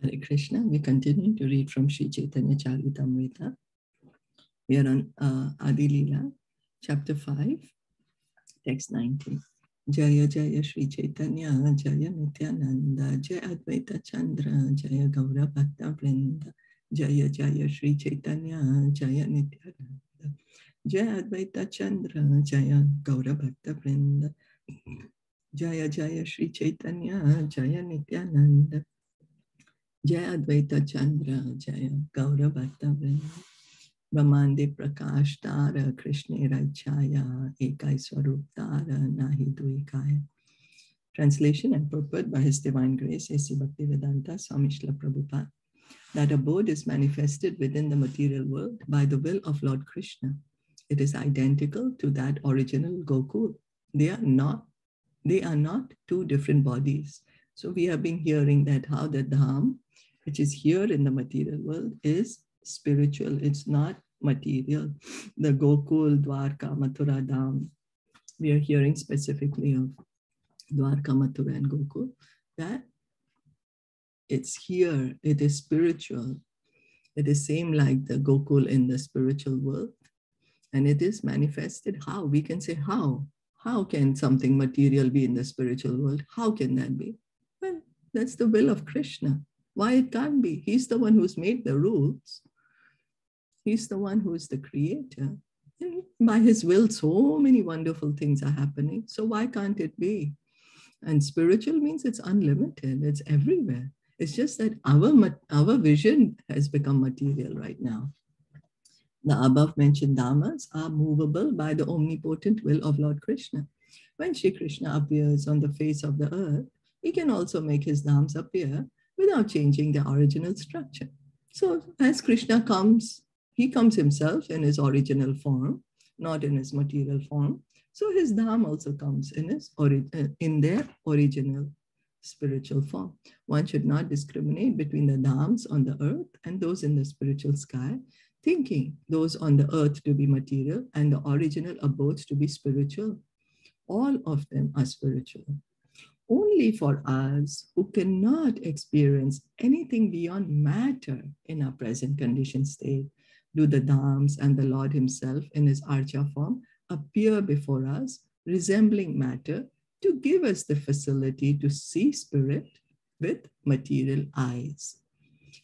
Hare Krishna. We continue to read from Sri Caitanya Caritamrita. We are on Adi Leela, chapter 5, text 19. Jaya Jaya Sri Chaitanya, Jaya Nityananda, Jaya Advaita Chandra, Jaya Gaura Bhakta Vrinda, Jaya Jaya Sri Chaitanya, Jaya Nityananda, Jaya Advaita Chandra, Jaya Gaura Bhakta Vrinda, Jaya Jaya Sri Chaitanya, Jaya Nityananda, Jaya Advaita Chandra, Jaya Gaura Bhakta Vrinda, Brahmande Prakash Tara, Krishna Raichaya, Ekai Swarup Tara, Nahi Duikaya. Translation and purport by His Divine Grace, A.C. Bhaktivedanta Swami Srila Prabhupada. That abode is manifested within the material world by the will of Lord Krishna. It is identical to that original Gokul. They are not two different bodies. So we have been hearing that how the Dham, which is here in the material world, is spiritual. It's not material. The Gokul, Dwarka, Mathura, Dham. We are hearing specifically of Dwarka, Mathura, and Gokul, that it's here. It is spiritual. It is same like the Gokul in the spiritual world. And it is manifested how? We can say how. How can something material be in the spiritual world? How can that be? Well, that's the will of Krishna. Why it can't be? He's the one who's made the rules. He's the one who is the creator. And by his will, so many wonderful things are happening. So why can't it be? And spiritual means it's unlimited. It's everywhere. It's just that our vision has become material right now. The above mentioned dhammas are movable by the omnipotent will of Lord Krishna. When Shri Krishna appears on the face of the earth, he can also make his dhams appear without changing the original structure. So as Krishna comes, he comes himself in his original form, not in his material form. So his dham also comes in their original spiritual form. One should not discriminate between the dhams on the earth and those in the spiritual sky, thinking those on the earth to be material and the original abodes to be spiritual. All of them are spiritual. Only for us who cannot experience anything beyond matter in our present conditioned state do the dhams and the Lord himself in his archa form appear before us, resembling matter, to give us the facility to see spirit with material eyes.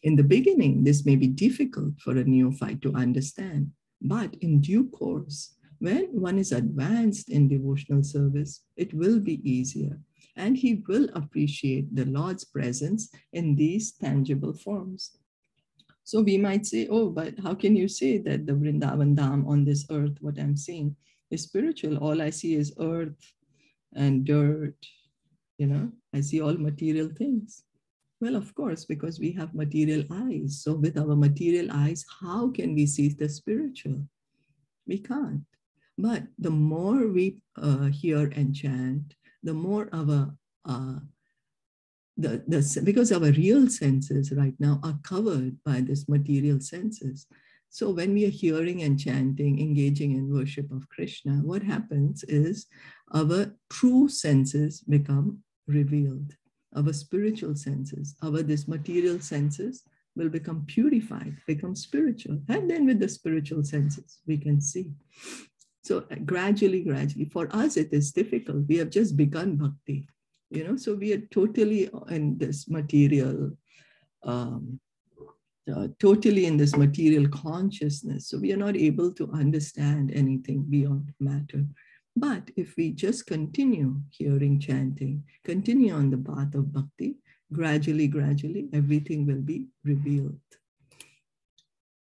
In the beginning, this may be difficult for a neophyte to understand, but in due course, when one is advanced in devotional service, it will be easier, and he will appreciate the Lord's presence in these tangible forms. So we might say, oh, but how can you say that the Vrindavan Dham on this earth, what I'm seeing, is spiritual? All I see is earth and dirt, I see all material things. Well, of course, because we have material eyes. So with our material eyes, how can we see the spiritual? We can't. But the more we hear and chant, the more our, because our real senses right now are covered by this material senses. So when we are hearing and chanting, engaging in worship of Krishna, what happens is our true senses become revealed. Our spiritual senses, this material senses will become purified, become spiritual. And then with the spiritual senses, we can see. So gradually, for us, it is difficult. We have just begun bhakti, so we are totally in this material, totally in this material consciousness. So we are not able to understand anything beyond matter. But if we just continue hearing, chanting, continue on the path of bhakti, gradually, everything will be revealed.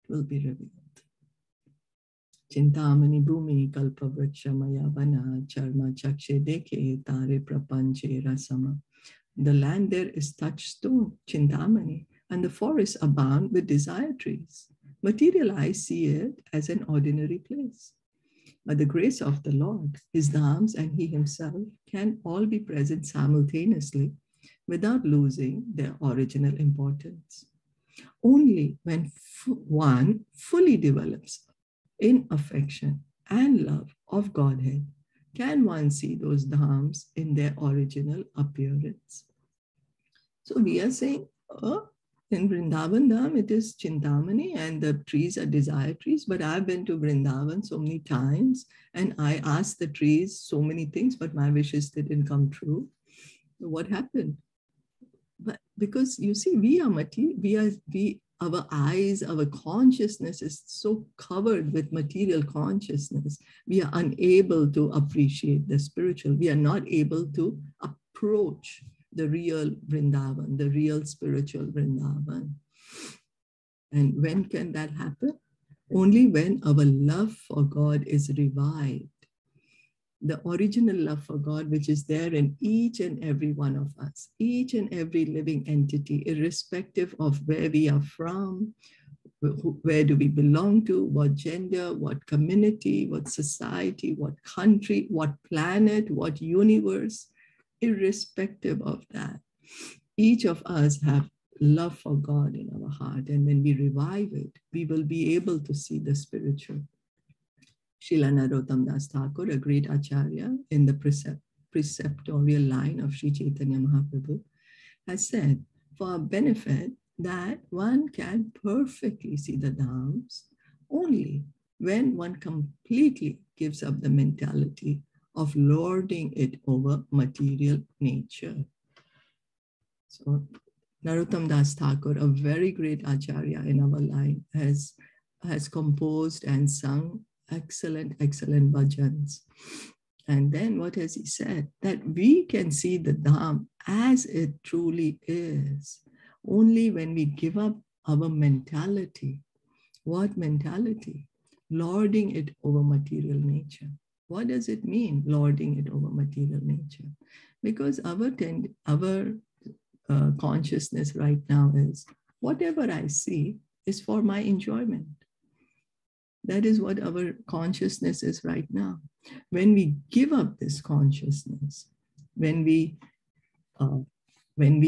Will be revealed. Chintamani bhumi kalpa vriksha maya vana charma chakshe dekhe tare prapanche rasama. The land there is touched stone, Chintamani, and the forests abound with desire trees. Material eyes see it as an ordinary place. By the grace of the Lord, his dhams and he himself can all be present simultaneously without losing their original importance. Only when one fully develops in affection and love of Godhead can one see those dhams in their original appearance. So we are saying, In Vrindavan Dham, it is Chintamani and the trees are desire trees. But I've been to Vrindavan so many times and I asked the trees so many things, but my wishes didn't come true. So what happened? But because you see, our eyes, our consciousness is so covered with material consciousness, we are unable to appreciate the spiritual. We are not able to approach the real Vrindavan, the real spiritual Vrindavan. And when can that happen? Only when our love for God is revived. The original love for God, which is there in each and every one of us, each and every living entity, irrespective of where we are from, where do we belong to, what gender, what community, what society, what country, what planet, what universe, irrespective of that. Each of us have love for God in our heart. And when we revive it, we will be able to see the spiritual. Srila Narottam Das Thakur, a great acharya in the preceptorial line of Sri Chaitanya Mahaprabhu, has said for our benefit that one can perfectly see the dhams only when one completely gives up the mentality of lording it over material nature. So Narottam Das Thakur, a very great acharya in our line, has composed and sung excellent bhajans. And then what has he said? That we can see the Dham as it truly is only when we give up our mentality. What mentality? Lording it over material nature. What does it mean, lording it over material nature? Because our consciousness right now is, whatever I see is for my enjoyment. That is what our consciousness is right now. When we give up this consciousness, when we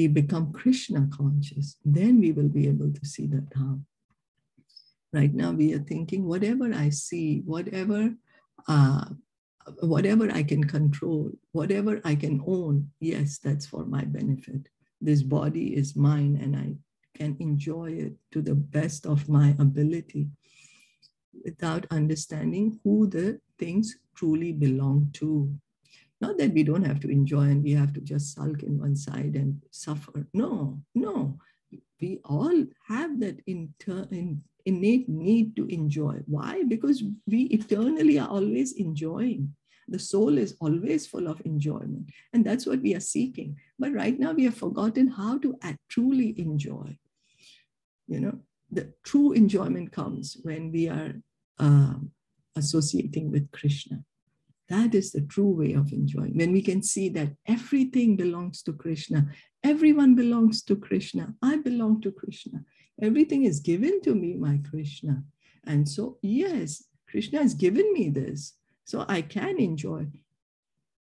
become Krishna conscious, then we will be able to see the Dham. Right now we are thinking, whatever I see, whatever I can control, whatever I can own, yes, that's for my benefit. This body is mine and I can enjoy it to the best of my ability, without understanding who the things truly belong to. Not that we don't have to enjoy and we have to just sulk in one side and suffer. No. We all have that innate need to enjoy. Why? Because we eternally are always enjoying. The soul is always full of enjoyment. And that's what we are seeking. But right now we have forgotten how to truly enjoy. You know, the true enjoyment comes when we are associating with Krishna. That is the true way of enjoying. When we can see that everything belongs to Krishna, everyone belongs to Krishna, I belong to Krishna. Everything is given to me, my Krishna. And so, yes, Krishna has given me this. So I can enjoy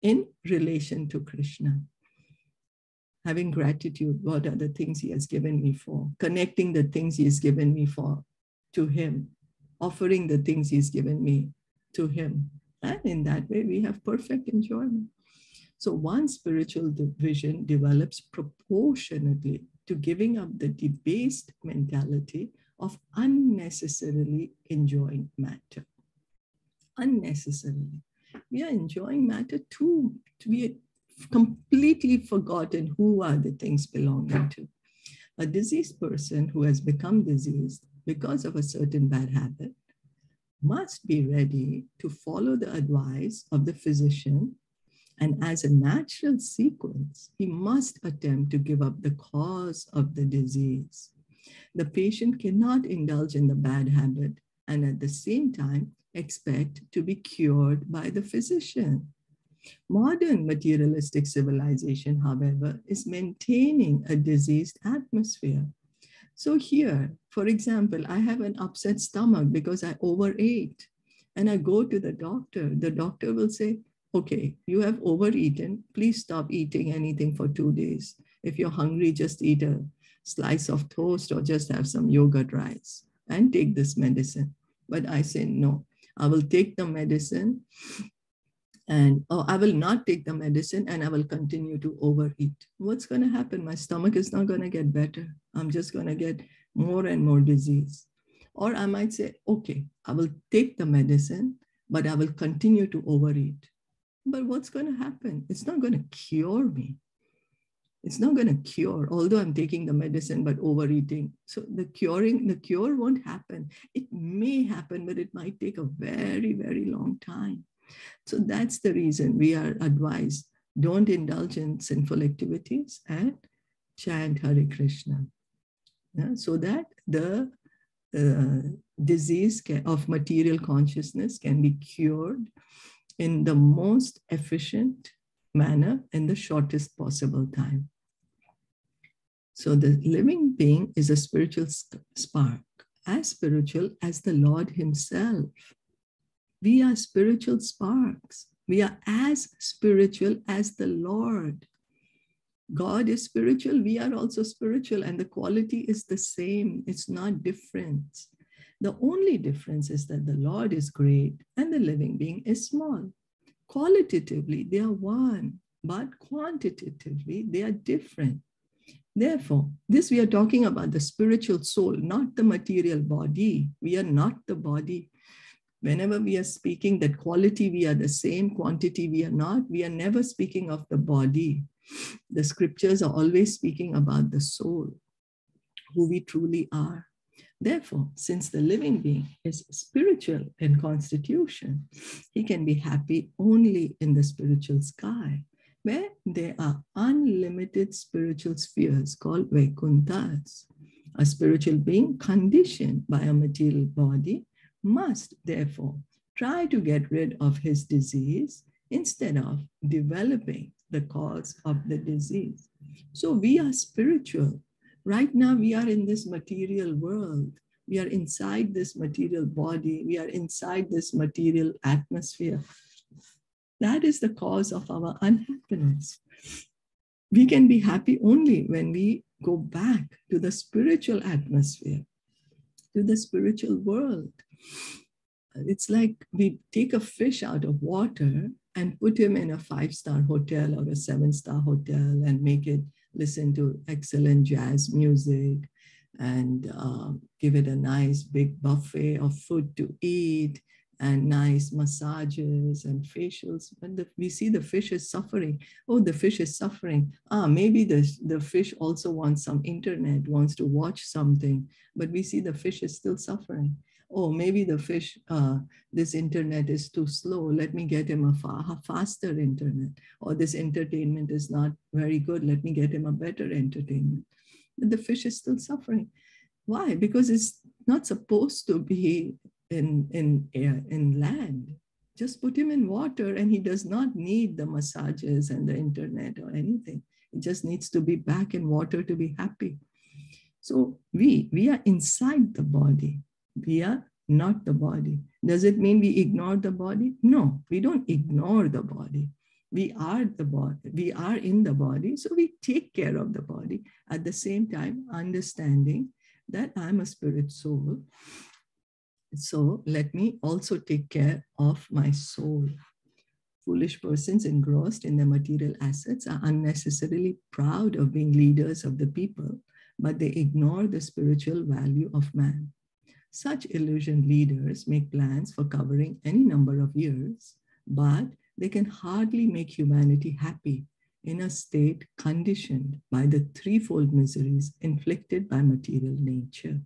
in relation to Krishna. Having gratitude, what are the things he has given me for? Connecting the things he has given me for to him. Offering the things he's given me to him. And in that way, we have perfect enjoyment. So one spiritual vision develops proportionately to giving up the debased mentality of unnecessarily enjoying matter. Unnecessarily. We are enjoying matter too. We have completely forgotten who are the things belonging to. A diseased person who has become diseased because of a certain bad habit must be ready to follow the advice of the physician, and as a natural sequence, he must attempt to give up the cause of the disease. The patient cannot indulge in the bad habit and at the same time expect to be cured by the physician. Modern materialistic civilization, however, is maintaining a diseased atmosphere. So here, for example, I have an upset stomach because I overate and I go to the doctor. The doctor will say, okay, you have overeaten. Please stop eating anything for 2 days. If you're hungry, just eat a slice of toast or just have some yogurt rice and take this medicine. But I say, no, I will take the medicine And I will not take the medicine and I will continue to overeat. What's going to happen? My stomach is not going to get better. I'm just going to get more and more disease. Or I might say, okay, I will take the medicine, but I will continue to overeat. But what's going to happen? It's not going to cure me. It's not going to cure, although I'm taking the medicine, but overeating. So the cure won't happen. It may happen, but it might take a very, very long time. So that's the reason we are advised, don't indulge in sinful activities and chant Hare Krishna. Yeah? So that the disease of material consciousness can be cured in the most efficient manner in the shortest possible time. So the living being is a spiritual spark, as spiritual as the Lord himself. We are spiritual sparks. We are as spiritual as the Lord. God is spiritual. We are also spiritual, and the quality is the same. It's not different. The only difference is that the Lord is great and the living being is small. Qualitatively, they are one, but quantitatively, they are different. Therefore, this we are talking about the spiritual soul, not the material body. We are not the body. Whenever we are speaking that quality, we are the same, quantity, we are not. We are never speaking of the body. The scriptures are always speaking about the soul, who we truly are. Therefore, since the living being is spiritual in constitution, he can be happy only in the spiritual sky, where there are unlimited spiritual spheres called Vaikunthas. A spiritual being conditioned by a material body must therefore try to get rid of his disease instead of developing the cause of the disease. So we are spiritual. Right now, we are in this material world. We are inside this material body. We are inside this material atmosphere. That is the cause of our unhappiness. We can be happy only when we go back to the spiritual atmosphere, to the spiritual world. It's like we take a fish out of water and put him in a 5-star hotel or a 7-star hotel and make it listen to excellent jazz music and give it a nice big buffet of food to eat and nice massages and facials. But we see the fish is suffering. Oh, the fish is suffering. Maybe the fish also wants some internet, wants to watch something, but we see the fish is still suffering. Oh, maybe the fish, this internet is too slow. Let me get him a faster internet. Or this entertainment is not very good. Let me get him a better entertainment. But the fish is still suffering. Why? Because it's not supposed to be in land. Just put him in water and he does not need the massages and the internet or anything. He just needs to be back in water to be happy. So we are inside the body. We are not the body. Does it mean we ignore the body? No, we don't ignore the body. We are the body. We are in the body, so we take care of the body. At the same time, understanding that I'm a spirit soul. So let me also take care of my soul. Foolish persons engrossed in their material assets are unnecessarily proud of being leaders of the people, but they ignore the spiritual value of man. Such illusioned leaders make plans for covering any number of years, but they can hardly make humanity happy in a state conditioned by the threefold miseries inflicted by material nature.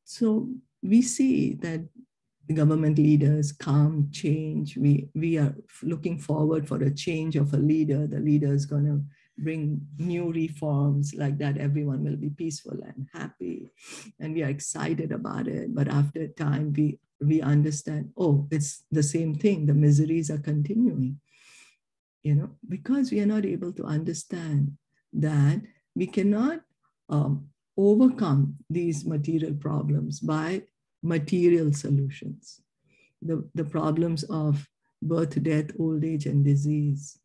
So we see that the government leaders come, change. We are looking forward for a change of a leader. The leader is going to bring new reforms like that. Everyone will be peaceful and happy. And we are excited about it. But after a time, we understand, oh, it's the same thing. The miseries are continuing. Because we are not able to understand that we cannot overcome these material problems by material solutions. The problems of birth, death, old age, and disease.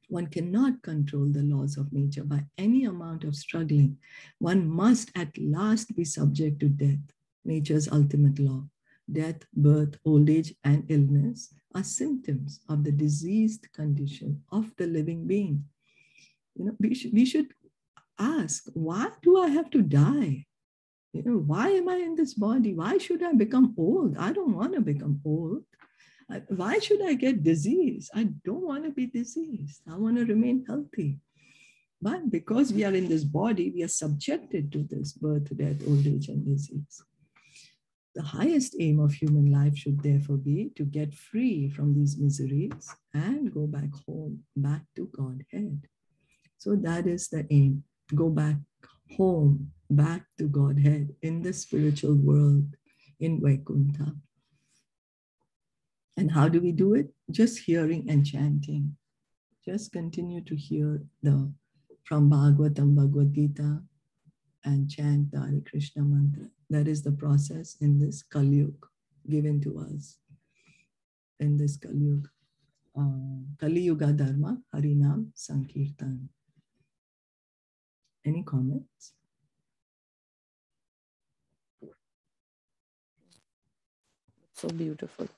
One cannot control the laws of nature by any amount of struggling. One must at last be subject to death, nature's ultimate law. Death, birth, old age, and illness are symptoms of the diseased condition of the living being. We should ask, why do I have to die? Why am I in this body? Why should I become old? I don't want to become old. Why should I get disease? I don't want to be diseased. I want to remain healthy. But because we are in this body, we are subjected to this birth, death, old age, and disease. The highest aim of human life should therefore be to get free from these miseries and go back home, back to Godhead. So that is the aim. Go back home, back to Godhead in the spiritual world, in Vaikuntha. And how do we do it? Just hearing and chanting. Just continue to hear from Bhagavatam, Bhagavad Gita, and chant the Hare Krishna mantra. That is the process in this Kali Yuga given to us. In this Kali Yuga. Kali Yuga Dharma, Harinam Sankirtan. Any comments? So beautiful.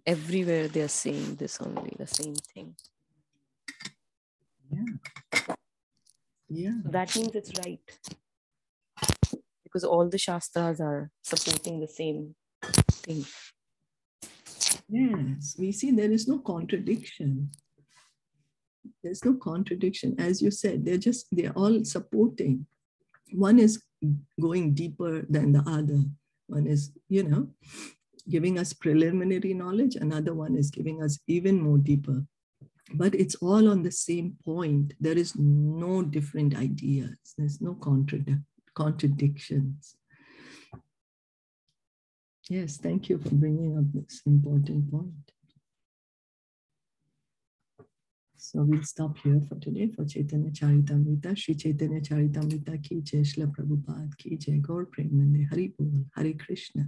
Everywhere they are saying this only, the same thing. Yeah. Yeah. So that means it's right. Because all the Shastras are supporting the same thing. Yes, we see there is no contradiction. There's no contradiction. As you said, they're all supporting. One is going deeper than the other. One is, giving us preliminary knowledge. Another one is giving us even more deeper. But it's all on the same point. There is no different ideas. There's no contradictions. Yes, thank you for bringing up this important point. So we'll stop here for today for Caitanya Caritamrita. Shri Caitanya Caritamrita ki jai, Shila Prabhupada ki jai, Gaur Premanande, Hari Bol, Hare Krishna.